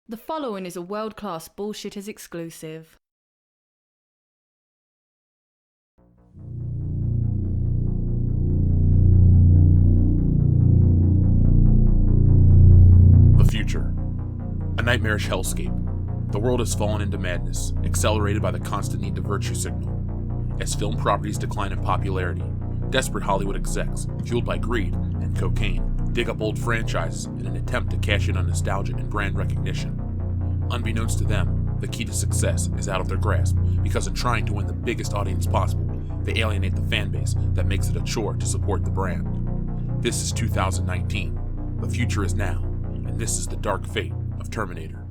The following is a world-class Bullshitters exclusive. The future. A nightmarish hellscape. The world has fallen into madness, accelerated by the constant need to virtue signal. As film properties decline in popularity, desperate Hollywood execs, fueled by greed and cocaine, dig up old franchises in an attempt to cash in on nostalgia and brand recognition. Unbeknownst to them, the key to success is out of their grasp, because in trying to win the biggest audience possible, they alienate the fan base that makes it a chore to support the brand. This is 2019. The future is now, and this is the dark fate of Terminator.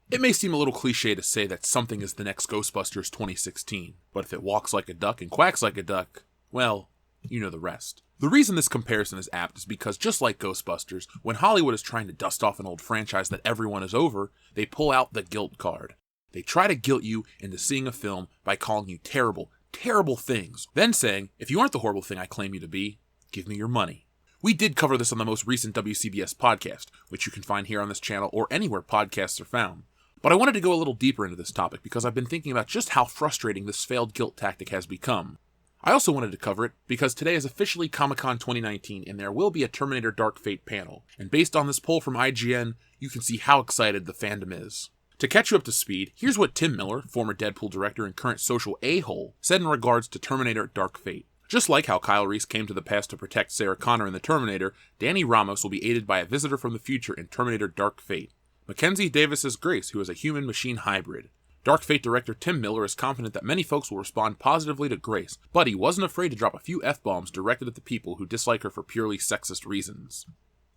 It may seem a little cliche to say that something is the next Ghostbusters 2016, but if it walks like a duck and quacks like a duck, well, you know the rest. The reason this comparison is apt is because just like Ghostbusters, when Hollywood is trying to dust off an old franchise that everyone is over, they pull out the guilt card. They try to guilt you into seeing a film by calling you terrible, terrible things, then saying, if you aren't the horrible thing I claim you to be, give me your money. We did cover this on the most recent WCBS podcast, which you can find here on this channel or anywhere podcasts are found. But I wanted to go a little deeper into this topic because I've been thinking about just how frustrating this failed guilt tactic has become. I also wanted to cover it because today is officially Comic-Con 2019 and there will be a Terminator Dark Fate panel, and based on this poll from IGN, you can see how excited the fandom is. To catch you up to speed, here's what Tim Miller, former Deadpool director and current social a-hole, said in regards to Terminator Dark Fate. Just like how Kyle Reese came to the past to protect Sarah Connor in The Terminator, Danny Ramos will be aided by a visitor from the future in Terminator Dark Fate. Mackenzie Davis is Grace, who is a human-machine hybrid. Dark Fate director Tim Miller is confident that many folks will respond positively to Grace, but he wasn't afraid to drop a few F-bombs directed at the people who dislike her for purely sexist reasons.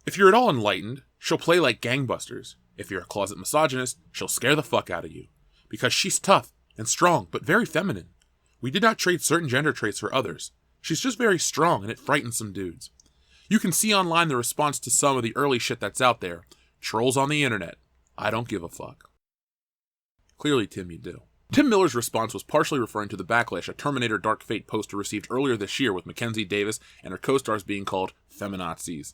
If you're at all enlightened, she'll play like gangbusters. If you're a closet misogynist, she'll scare the fuck out of you. Because she's tough and strong, but very feminine. We did not trade certain gender traits for others. She's just very strong, and it frightens some dudes. You can see online the response to some of the early shit that's out there. Trolls on the internet. I don't give a fuck. Clearly, Tim, you do. Tim Miller's response was partially referring to the backlash a Terminator Dark Fate poster received earlier this year with Mackenzie Davis and her co-stars being called feminazis.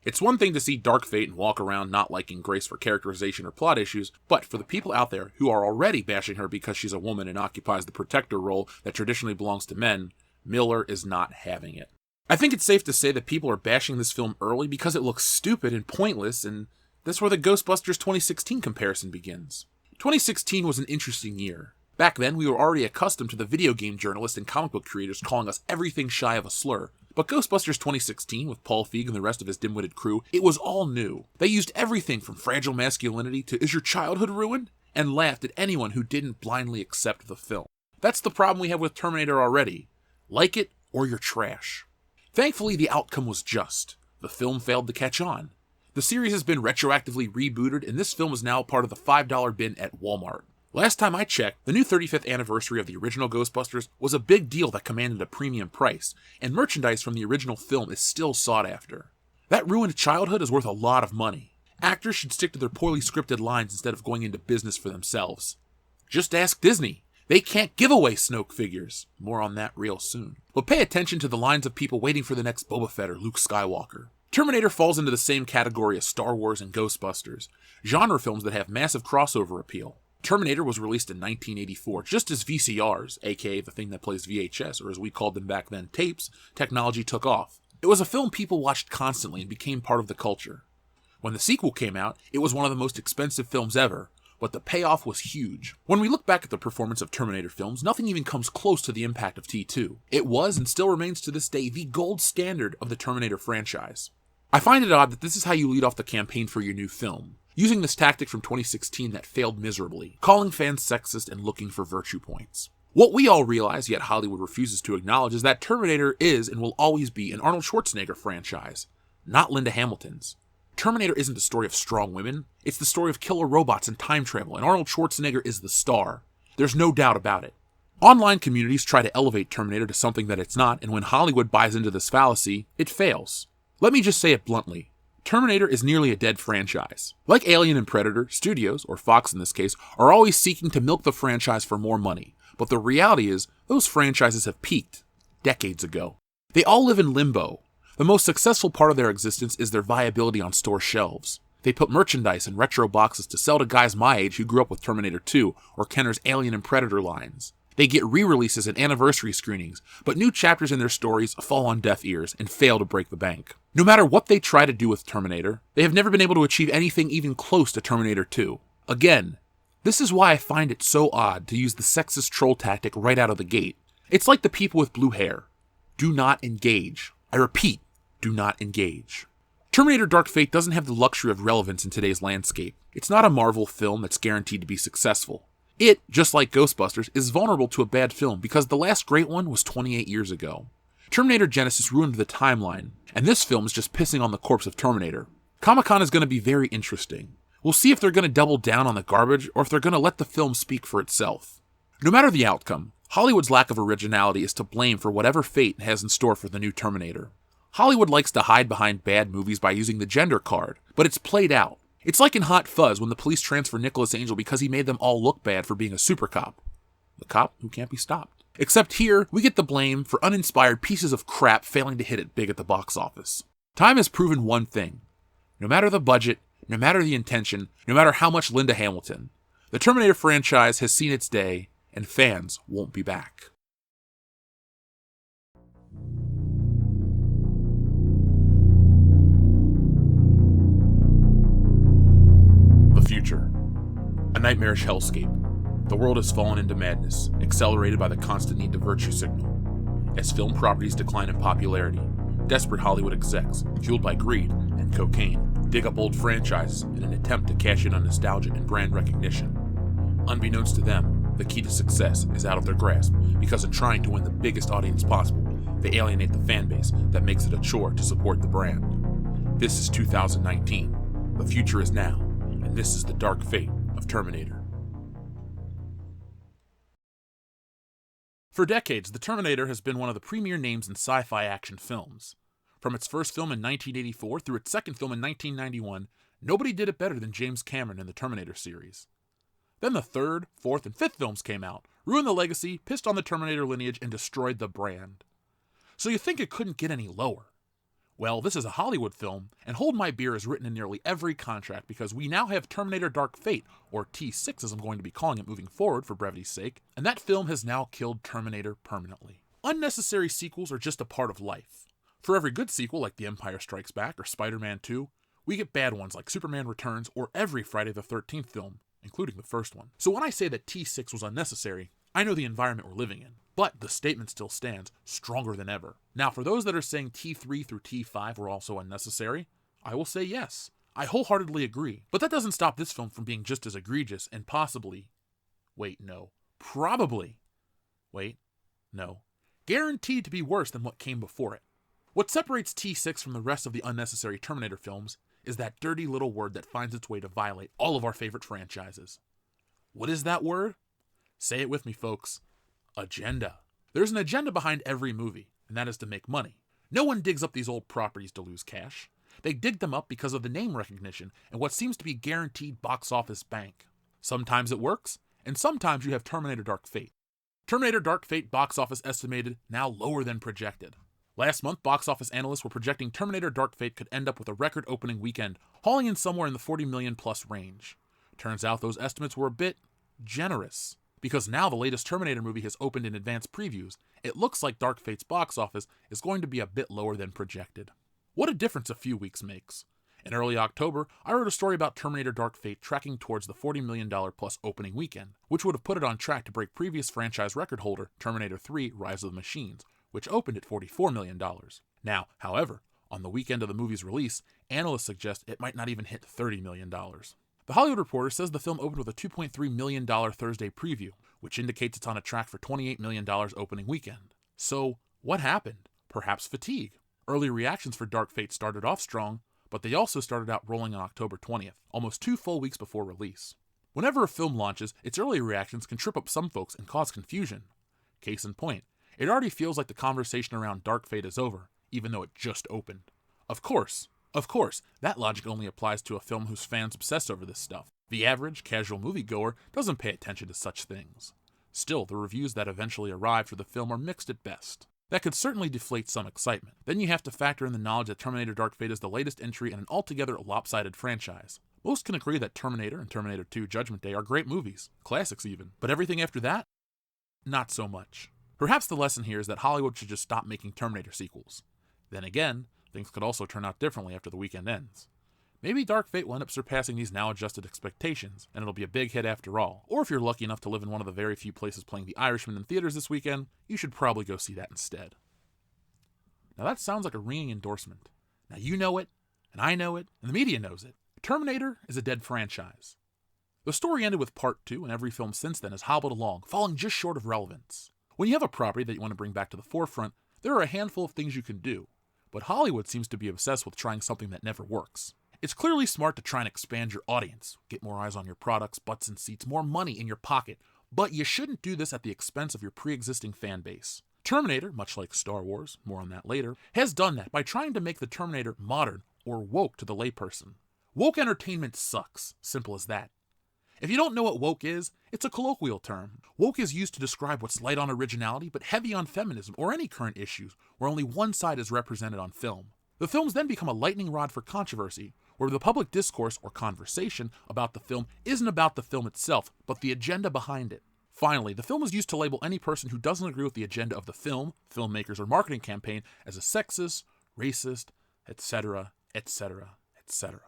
It's one thing to see Dark Fate and walk around not liking Grace for characterization or plot issues, but for the people out there who are already bashing her because she's a woman and occupies the protector role that traditionally belongs to men, Miller is not having it. I think it's safe to say that people are bashing this film early because it looks stupid and pointless, and that's where the Ghostbusters 2016 comparison begins. 2016 was an interesting year. Back then, we were already accustomed to the video game journalists and comic book creators calling us everything shy of a slur. But Ghostbusters 2016, with Paul Feig and the rest of his dim-witted crew, it was all new. They used everything from fragile masculinity to is your childhood ruined? And laughed at anyone who didn't blindly accept the film. That's the problem we have with Terminator already. Like it, or you're trash. Thankfully, the outcome was just. The film failed to catch on. The series has been retroactively rebooted, and this film is now part of the $5 bin at Walmart. Last time I checked, the new 35th anniversary of the original Ghostbusters was a big deal that commanded a premium price, and merchandise from the original film is still sought after. That ruined childhood is worth a lot of money. Actors should stick to their poorly scripted lines instead of going into business for themselves. Just ask Disney. They can't give away Snoke figures. More on that real soon. But pay attention to the lines of people waiting for the next Boba Fett or Luke Skywalker. Terminator falls into the same category as Star Wars and Ghostbusters, genre films that have massive crossover appeal. Terminator was released in 1984, just as VCRs, aka the thing that plays VHS, or as we called them back then, tapes, technology took off. It was a film people watched constantly and became part of the culture. When the sequel came out, it was one of the most expensive films ever, but the payoff was huge. When we look back at the performance of Terminator films, nothing even comes close to the impact of T2. It was, and still remains to this day, the gold standard of the Terminator franchise. I find it odd that this is how you lead off the campaign for your new film, using this tactic from 2016 that failed miserably, calling fans sexist and looking for virtue points. What we all realize, yet Hollywood refuses to acknowledge, is that Terminator is and will always be an Arnold Schwarzenegger franchise, not Linda Hamilton's. Terminator isn't the story of strong women, it's the story of killer robots and time travel, and Arnold Schwarzenegger is the star. There's no doubt about it. Online communities try to elevate Terminator to something that it's not, and when Hollywood buys into this fallacy, it fails. Let me just say it bluntly. Terminator is nearly a dead franchise. Like Alien and Predator, studios, or Fox in this case, are always seeking to milk the franchise for more money. But the reality is, those franchises have peaked decades ago. They all live in limbo. The most successful part of their existence is their viability on store shelves. They put merchandise in retro boxes to sell to guys my age who grew up with Terminator 2 or Kenner's Alien and Predator lines. They get re-releases and anniversary screenings, but new chapters in their stories fall on deaf ears and fail to break the bank. No matter what they try to do with Terminator, they have never been able to achieve anything even close to Terminator 2. Again, this is why I find it so odd to use the sexist troll tactic right out of the gate. It's like the people with blue hair. Do not engage. I repeat, do not engage. Terminator Dark Fate doesn't have the luxury of relevance in today's landscape. It's not a Marvel film that's guaranteed to be successful. It, just like Ghostbusters, is vulnerable to a bad film because the last great one was 28 years ago. Terminator Genesis ruined the timeline, and this film is just pissing on the corpse of Terminator. Comic-Con is going to be very interesting. We'll see if they're going to double down on the garbage or if they're going to let the film speak for itself. No matter the outcome, Hollywood's lack of originality is to blame for whatever fate has in store for the new Terminator. Hollywood likes to hide behind bad movies by using the gender card, but it's played out. It's like in Hot Fuzz when the police transfer Nicholas Angel because he made them all look bad for being a super cop. The cop who can't be stopped. Except here, we get the blame for uninspired pieces of crap failing to hit it big at the box office. Time has proven one thing. No matter the budget, no matter the intention, no matter how much Linda Hamilton, the Terminator franchise has seen its day, and fans won't be back. Future. A nightmarish hellscape. The world has fallen into madness, accelerated by the constant need to virtue signal. As film properties decline in popularity, desperate Hollywood execs, fueled by greed and cocaine, dig up old franchises in an attempt to cash in on nostalgia and brand recognition. Unbeknownst to them, the key to success is out of their grasp, because in trying to win the biggest audience possible, they alienate the fanbase that makes it a chore to support the brand. This is 2019. The future is now. And this is the dark fate of Terminator. For decades, the Terminator has been one of the premier names in sci-fi action films. From its first film in 1984 through its second film in 1991, nobody did it better than James Cameron in the Terminator series. Then the third, fourth, and fifth films came out, ruined the legacy, pissed on the Terminator lineage, and destroyed the brand. So you think it couldn't get any lower? Well, this is a Hollywood film, and Hold My Beer is written in nearly every contract because we now have Terminator Dark Fate, or T6 as I'm going to be calling it moving forward for brevity's sake, and that film has now killed Terminator permanently. Unnecessary sequels are just a part of life. For every good sequel like The Empire Strikes Back or Spider-Man 2, we get bad ones like Superman Returns or every Friday the 13th film, including the first one. So when I say that T6 was unnecessary, I know the environment we're living in. But the statement still stands, stronger than ever. Now, for those that are saying T3 through T5 were also unnecessary, I will say yes. I wholeheartedly agree. But that doesn't stop this film from being just as egregious and probably, guaranteed to be worse than what came before it. What separates T6 from the rest of the unnecessary Terminator films is that dirty little word that finds its way to violate all of our favorite franchises. What is that word? Say it with me, folks. Agenda. There's an agenda behind every movie, and that is to make money. No one digs up these old properties to lose cash. They dig them up because of the name recognition and what seems to be guaranteed box office bank. Sometimes it works, and sometimes you have Terminator Dark Fate. Terminator Dark Fate box office estimated now lower than projected. Last month, box office analysts were projecting Terminator Dark Fate could end up with a record opening weekend, hauling in somewhere in the 40 million plus range. Turns out those estimates were a bit generous. Because now the latest Terminator movie has opened in advance previews, it looks like Dark Fate's box office is going to be a bit lower than projected. What a difference a few weeks makes. In early October, I wrote a story about Terminator Dark Fate tracking towards the $40 million plus opening weekend, which would have put it on track to break previous franchise record holder Terminator 3 Rise of the Machines, which opened at $44 million. Now, however, on the weekend of the movie's release, analysts suggest it might not even hit $30 million. The Hollywood Reporter says the film opened with a $2.3 million Thursday preview, which indicates it's on a track for $28 million opening weekend. So, what happened? Perhaps fatigue. Early reactions for Dark Fate started off strong, but they also started out rolling on October 20th, almost 2 full weeks before release. Whenever a film launches, its early reactions can trip up some folks and cause confusion. Case in point, it already feels like the conversation around Dark Fate is over, even though it just opened. Of course, that logic only applies to a film whose fans obsess over this stuff. The average, casual moviegoer doesn't pay attention to such things. Still, the reviews that eventually arrived for the film are mixed at best. That could certainly deflate some excitement. Then you have to factor in the knowledge that Terminator Dark Fate is the latest entry in an altogether lopsided franchise. Most can agree that Terminator and Terminator 2 Judgment Day are great movies, classics even, but everything after that? Not so much. Perhaps the lesson here is that Hollywood should just stop making Terminator sequels. Then again, things could also turn out differently after the weekend ends. Maybe Dark Fate will end up surpassing these now adjusted expectations, and it'll be a big hit after all. Or if you're lucky enough to live in one of the very few places playing The Irishman in theaters this weekend, you should probably go see that instead. Now that sounds like a ringing endorsement. Now you know it, and I know it, and the media knows it. Terminator is a dead franchise. The story ended with Part 2, and every film since then has hobbled along, falling just short of relevance. When you have a property that you want to bring back to the forefront, there are a handful of things you can do, but Hollywood seems to be obsessed with trying something that never works. It's clearly smart to try and expand your audience, get more eyes on your products, butts in seats, more money in your pocket, but you shouldn't do this at the expense of your pre-existing fan base. Terminator, much like Star Wars, more on that later, has done that by trying to make the Terminator modern or woke to the layperson. Woke entertainment sucks, simple as that. If you don't know what woke is, it's a colloquial term. Woke is used to describe what's light on originality but heavy on feminism or any current issues where only one side is represented on film. The films then become a lightning rod for controversy, where the public discourse or conversation about the film isn't about the film itself, but the agenda behind it. Finally, the film is used to label any person who doesn't agree with the agenda of the film, filmmakers, or marketing campaign as a sexist, racist, etc., etc., etc.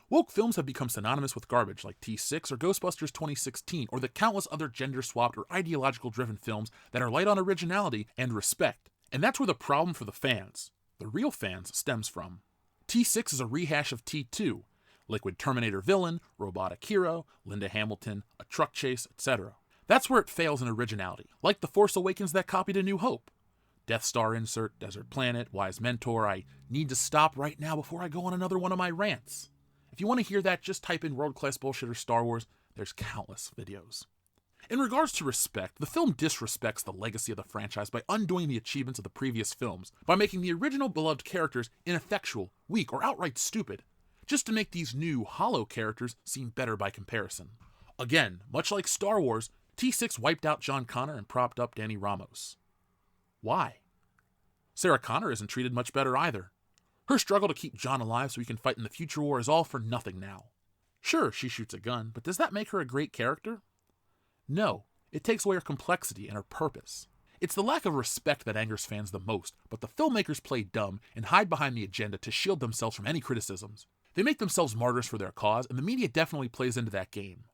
Woke films have become synonymous with garbage like T6 or Ghostbusters 2016 or the countless other gender-swapped or ideological-driven films that are light on originality and respect. And that's where the problem for the fans, the real fans, stems from. T6 is a rehash of T2, liquid Terminator villain, robotic hero, Linda Hamilton, a truck chase, etc. That's where it fails in originality, like The Force Awakens that copied A New Hope. Death Star insert, desert planet, wise mentor, I need to stop right now before I go on another one of my rants. If you want to hear that, just type in world-class bullshit or Star Wars, there's countless videos. In regards to respect, the film disrespects the legacy of the franchise by undoing the achievements of the previous films, by making the original beloved characters ineffectual, weak, or outright stupid, just to make these new, hollow characters seem better by comparison. Again, much like Star Wars, T6 wiped out John Connor and propped up Danny Ramos. Why? Sarah Connor isn't treated much better either. Her struggle to keep John alive so he can fight in the future war is all for nothing now. Sure, she shoots a gun, but does that make her a great character? No, it takes away her complexity and her purpose. It's the lack of respect that angers fans the most, but the filmmakers play dumb and hide behind the agenda to shield themselves from any criticisms. They make themselves martyrs for their cause, and the media definitely plays into that game.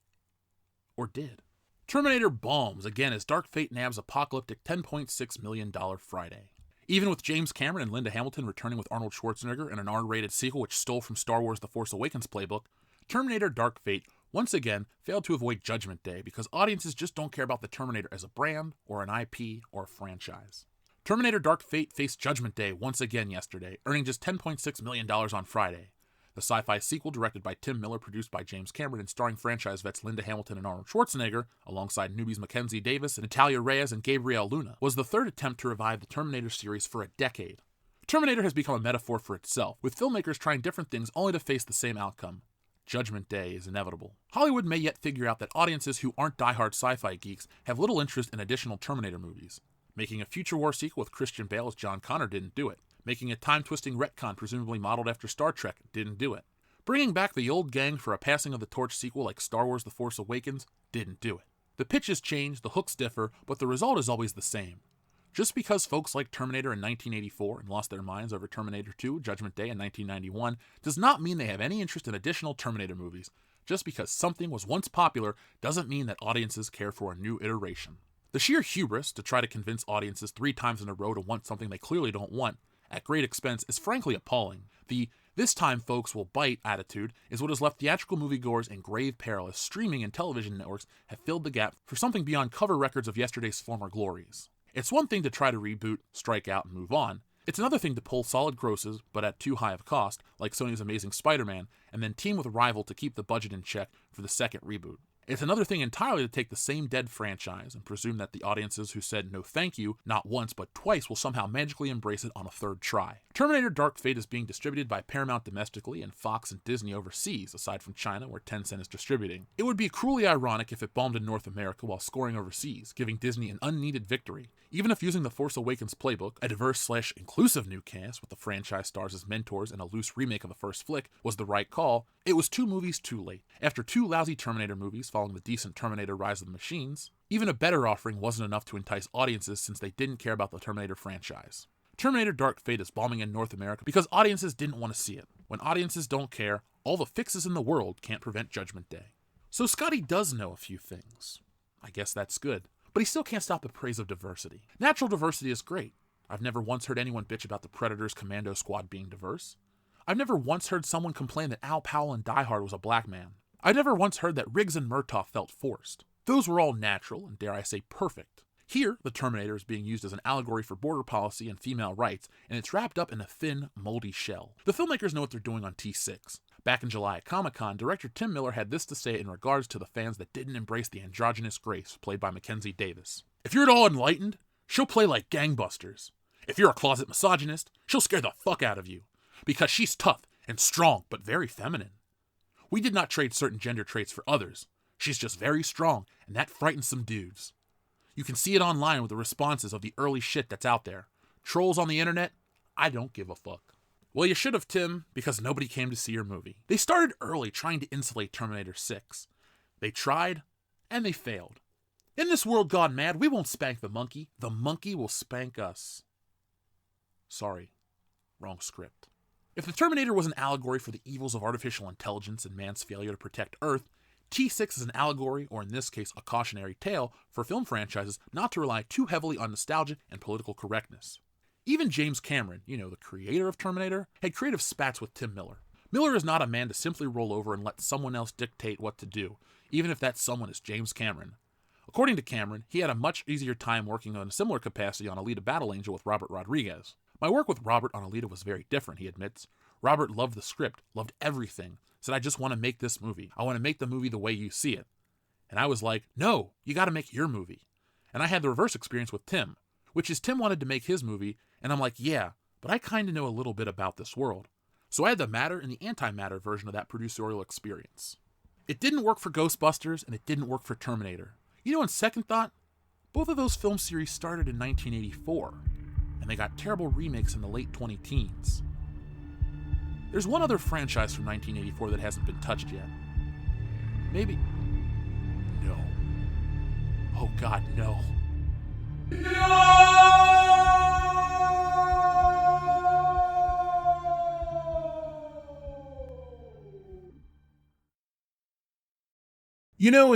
Or did. Terminator bombs again as Dark Fate nabs apocalyptic $10.6 million Friday. Even with James Cameron and Linda Hamilton returning with Arnold Schwarzenegger in an R-rated sequel which stole from Star Wars The Force Awakens playbook, Terminator Dark Fate once again failed to avoid Judgment Day because audiences just don't care about the Terminator as a brand, or an IP, or a franchise. Terminator Dark Fate faced Judgment Day once again yesterday, earning just $10.6 million on Friday. The sci-fi sequel, directed by Tim Miller, produced by James Cameron, and starring franchise vets Linda Hamilton and Arnold Schwarzenegger, alongside newbies Mackenzie Davis, Natalia Reyes, and Gabrielle Luna, was the third attempt to revive the Terminator series for a decade. Terminator has become a metaphor for itself, with filmmakers trying different things only to face the same outcome. Judgment Day is inevitable. Hollywood may yet figure out that audiences who aren't diehard sci-fi geeks have little interest in additional Terminator movies. Making a future war sequel with Christian Bale as John Connor didn't do it. Making a time-twisting retcon presumably modeled after Star Trek didn't do it. Bringing back the old gang for a Passing of the Torch sequel like Star Wars The Force Awakens didn't do it. The pitches change, the hooks differ, but the result is always the same. Just because folks like Terminator in 1984 and lost their minds over Terminator 2, Judgment Day in 1991, does not mean they have any interest in additional Terminator movies. Just because something was once popular doesn't mean that audiences care for a new iteration. The sheer hubris to try to convince audiences 3 times in a row to want something they clearly don't want, at great expense, is frankly appalling. The "this time folks will bite" attitude is what has left theatrical moviegoers in grave peril as streaming and television networks have filled the gap for something beyond cover records of yesterday's former glories. It's one thing to try to reboot, strike out, and move on. It's another thing to pull solid grosses, but at too high of cost, like Sony's Amazing Spider-Man, and then team with a rival to keep the budget in check for the second reboot. It's another thing entirely to take the same dead franchise and presume that the audiences who said no thank you not once but twice will somehow magically embrace it on a third try. Terminator Dark Fate is being distributed by Paramount domestically and Fox and Disney overseas, aside from China where Tencent is distributing. It would be cruelly ironic if it bombed in North America while scoring overseas, giving Disney an unneeded victory. Even if using the Force Awakens playbook, a diverse/inclusive new cast with the franchise stars as mentors and a loose remake of the first flick, was the right call, it was 2 movies too late. After 2 lousy Terminator movies following the decent Terminator Rise of the Machines, even a better offering wasn't enough to entice audiences since they didn't care about the Terminator franchise. Terminator Dark Fate is bombing in North America because audiences didn't want to see it. When audiences don't care, all the fixes in the world can't prevent Judgment Day. So Scotty does know a few things. I guess that's good. But he still can't stop the praise of diversity. Natural diversity is great. I've never once heard anyone bitch about the Predator's commando squad being diverse. I've never once heard someone complain that Al Powell in Die Hard was a black man. I've never once heard that Riggs and Murtaugh felt forced. Those were all natural and, dare I say, perfect. Here, the Terminator is being used as an allegory for border policy and female rights, and it's wrapped up in a thin, moldy shell. The filmmakers know what they're doing on T6. Back in July at Comic-Con, director Tim Miller had this to say in regards to the fans that didn't embrace the androgynous Grace, played by Mackenzie Davis. If you're at all enlightened, she'll play like gangbusters. If you're a closet misogynist, she'll scare the fuck out of you. Because she's tough and strong, but very feminine. We did not trade certain gender traits for others. She's just very strong, and that frightens some dudes. You can see it online with the responses of the early shit that's out there. Trolls on the internet? I don't give a fuck. Well, you should have, Tim, because nobody came to see your movie. They started early trying to insulate Terminator 6. They tried, and they failed. In this world gone mad, we won't spank the monkey will spank us. Sorry, wrong script. If the Terminator was an allegory for the evils of artificial intelligence and man's failure to protect Earth, T6 is an allegory, or in this case a cautionary tale, for film franchises not to rely too heavily on nostalgia and political correctness. Even James Cameron, the creator of Terminator, had creative spats with Tim Miller. Miller is not a man to simply roll over and let someone else dictate what to do, even if that someone is James Cameron. According to Cameron, he had a much easier time working in a similar capacity on Alita Battle Angel with Robert Rodriguez. My work with Robert on Alita was very different, he admits. Robert loved the script, loved everything, said, I just want to make this movie. I want to make the movie the way you see it. And I was like, no, you got to make your movie. And I had the reverse experience with Tim, which is Tim wanted to make his movie, and I'm like, yeah, but I kind of know a little bit about this world. So I had the matter and the antimatter version of that producerial experience. It didn't work for Ghostbusters, and it didn't work for Terminator. On second thought, both of those film series started in 1984, and they got terrible remakes in the late 20-teens. There's one other franchise from 1984 that hasn't been touched yet. Maybe... No. Oh God, no.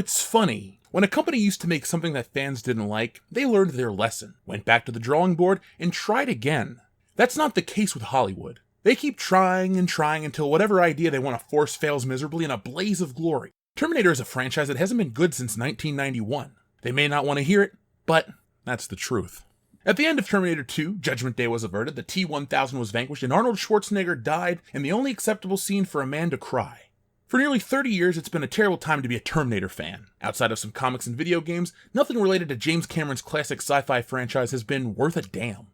It's funny. When a company used to make something that fans didn't like, they learned their lesson, went back to the drawing board, and tried again. That's not the case with Hollywood. They keep trying and trying until whatever idea they want to force fails miserably in a blaze of glory. Terminator is a franchise that hasn't been good since 1991. They may not want to hear it, but that's the truth. At the end of Terminator 2, Judgment Day was averted, the T-1000 was vanquished, and Arnold Schwarzenegger died in the only acceptable scene for a man to cry. For nearly 30 years, it's been a terrible time to be a Terminator fan. Outside of some comics and video games, nothing related to James Cameron's classic sci-fi franchise has been worth a damn.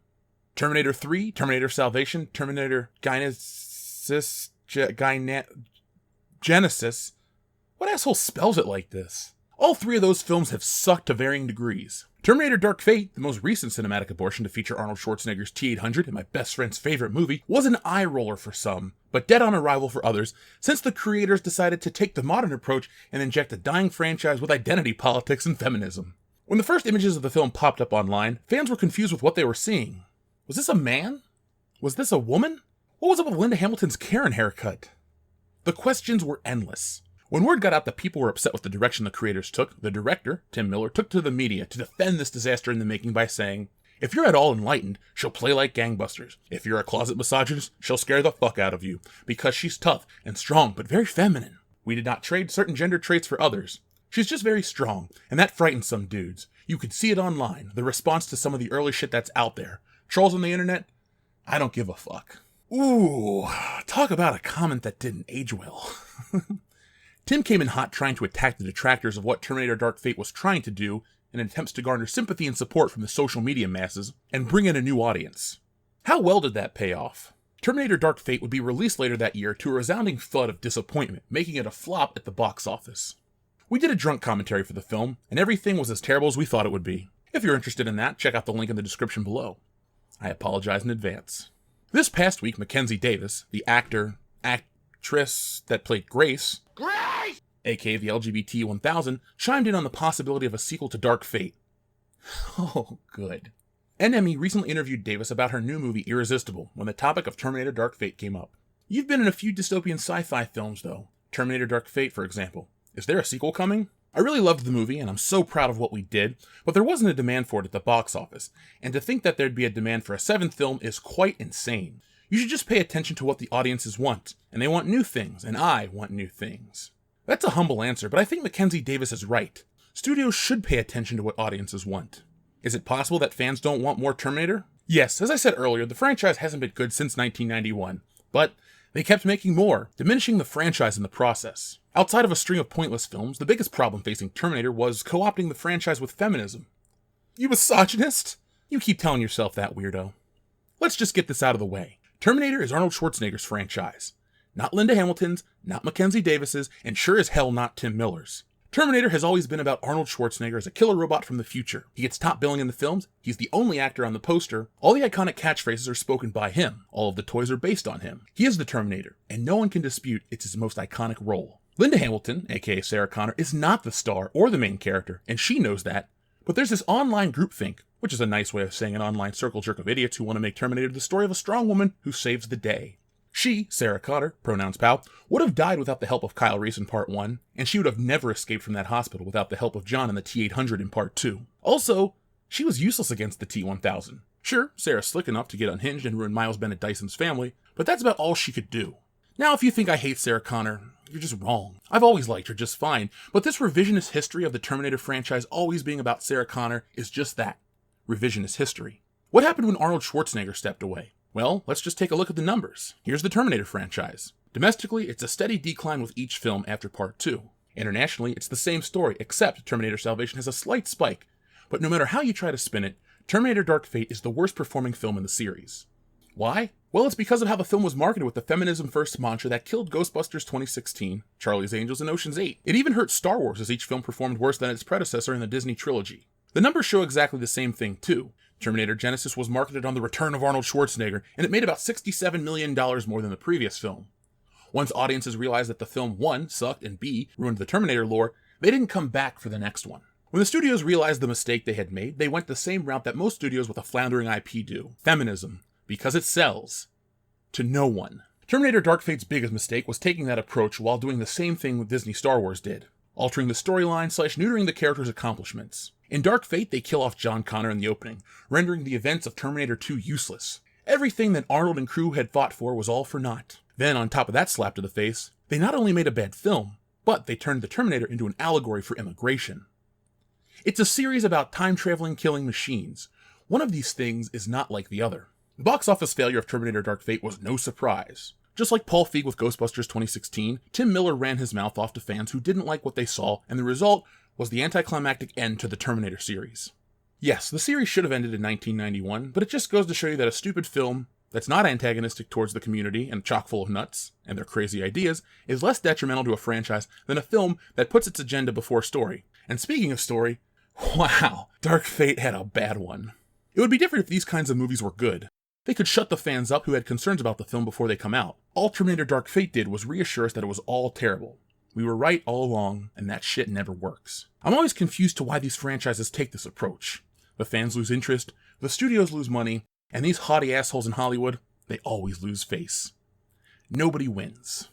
Terminator 3, Terminator Salvation, Terminator Genesis... What asshole spells it like this? All 3 of those films have sucked to varying degrees. Terminator Dark Fate, the most recent cinematic abortion to feature Arnold Schwarzenegger's T-800 and my best friend's favorite movie, was an eye-roller for some, but dead on arrival for others, since the creators decided to take the modern approach and inject a dying franchise with identity politics and feminism. When the first images of the film popped up online, fans were confused with what they were seeing. Was this a man? Was this a woman? What was up with Linda Hamilton's Karen haircut? The questions were endless. When word got out that people were upset with the direction the creators took, the director, Tim Miller, took to the media to defend this disaster in the making by saying, if you're at all enlightened, she'll play like gangbusters. If you're a closet misogynist, she'll scare the fuck out of you, because she's tough and strong, but very feminine. We did not trade certain gender traits for others. She's just very strong, and that frightens some dudes. You could see it online, the response to some of the early shit that's out there. Trolls on the internet? I don't give a fuck. Ooh, talk about a comment that didn't age well. Tim came in hot trying to attack the detractors of what Terminator Dark Fate was trying to do in attempts to garner sympathy and support from the social media masses and bring in a new audience. How well did that pay off? Terminator Dark Fate would be released later that year to a resounding thud of disappointment, making it a flop at the box office. We did a drunk commentary for the film, and everything was as terrible as we thought it would be. If you're interested in that, check out the link in the description below. I apologize in advance. This past week, Mackenzie Davis, the actress that played Grace, aka the LGBT 1000, chimed in on the possibility of a sequel to Dark Fate. Oh, good. NME recently interviewed Davis about her new movie Irresistible when the topic of Terminator Dark Fate came up. You've been in a few dystopian sci-fi films, though. Terminator Dark Fate, for example. Is there a sequel coming? I really loved the movie, and I'm so proud of what we did, but there wasn't a demand for it at the box office, and to think that there'd be a demand for a 7th film is quite insane. You should just pay attention to what the audiences want, and they want new things, and I want new things. That's a humble answer, but I think Mackenzie Davis is right. Studios should pay attention to what audiences want. Is it possible that fans don't want more Terminator? Yes, as I said earlier, the franchise hasn't been good since 1991, but they kept making more, diminishing the franchise in the process. Outside of a string of pointless films, the biggest problem facing Terminator was co-opting the franchise with feminism. You misogynist? You keep telling yourself that, weirdo. Let's just get this out of the way. Terminator is Arnold Schwarzenegger's franchise. Not Linda Hamilton's, not Mackenzie Davis's, and sure as hell not Tim Miller's. Terminator has always been about Arnold Schwarzenegger as a killer robot from the future. He gets top billing in the films, he's the only actor on the poster, all the iconic catchphrases are spoken by him, all of the toys are based on him. He is the Terminator, and no one can dispute it's his most iconic role. Linda Hamilton, aka Sarah Connor, is not the star or the main character, and she knows that, but there's this online groupthink, which is a nice way of saying an online circle jerk of idiots who want to make Terminator the story of a strong woman who saves the day. She, Sarah Connor, pronouns pal, would have died without the help of Kyle Reese in Part 1, and she would have never escaped from that hospital without the help of John and the T-800 in Part 2. Also, she was useless against the T-1000. Sure, Sarah's slick enough to get unhinged and ruin Miles Bennett Dyson's family, but that's about all she could do. Now, if you think I hate Sarah Connor, you're just wrong. I've always liked her just fine, but this revisionist history of the Terminator franchise always being about Sarah Connor is just that. Revisionist history. What happened when Arnold Schwarzenegger stepped away? Well, let's just take a look at the numbers. Here's the Terminator franchise. Domestically, it's a steady decline with each film after Part 2. Internationally, it's the same story, except Terminator Salvation has a slight spike. But no matter how you try to spin it, Terminator Dark Fate is the worst performing film in the series. Why? Well, it's because of how the film was marketed with the feminism first mantra that killed Ghostbusters 2016, Charlie's Angels, and Ocean's 8. It even hurt Star Wars as each film performed worse than its predecessor in the Disney trilogy. The numbers show exactly the same thing too. Terminator Genisys was marketed on the return of Arnold Schwarzenegger, and it made about $67 million more than the previous film. Once audiences realized that the film 1 sucked and B ruined the Terminator lore, they didn't come back for the next one. When the studios realized the mistake they had made, they went the same route that most studios with a floundering IP do. Feminism. Because it sells. To no one. Terminator Dark Fate's biggest mistake was taking that approach while doing the same thing Disney Star Wars did. Altering the storyline / neutering the character's accomplishments. In Dark Fate, they kill off John Connor in the opening, rendering the events of Terminator 2 useless. Everything that Arnold and crew had fought for was all for naught. Then, on top of that slap to the face, they not only made a bad film, but they turned the Terminator into an allegory for immigration. It's a series about time-traveling killing machines. One of these things is not like the other. The box office failure of Terminator Dark Fate was no surprise. Just like Paul Feig with Ghostbusters 2016, Tim Miller ran his mouth off to fans who didn't like what they saw, and the result was the anticlimactic end to the Terminator series. Yes, the series should have ended in 1991, but it just goes to show you that a stupid film that's not antagonistic towards the community and chock full of nuts and their crazy ideas is less detrimental to a franchise than a film that puts its agenda before story. And speaking of story, wow, Dark Fate had a bad one. It would be different if these kinds of movies were good. They could shut the fans up who had concerns about the film before they come out. All Terminator Dark Fate did was reassure us that it was all terrible. We were right all along, and that shit never works. I'm always confused to why these franchises take this approach. The fans lose interest, the studios lose money, and these haughty assholes in Hollywood, they always lose face. Nobody wins.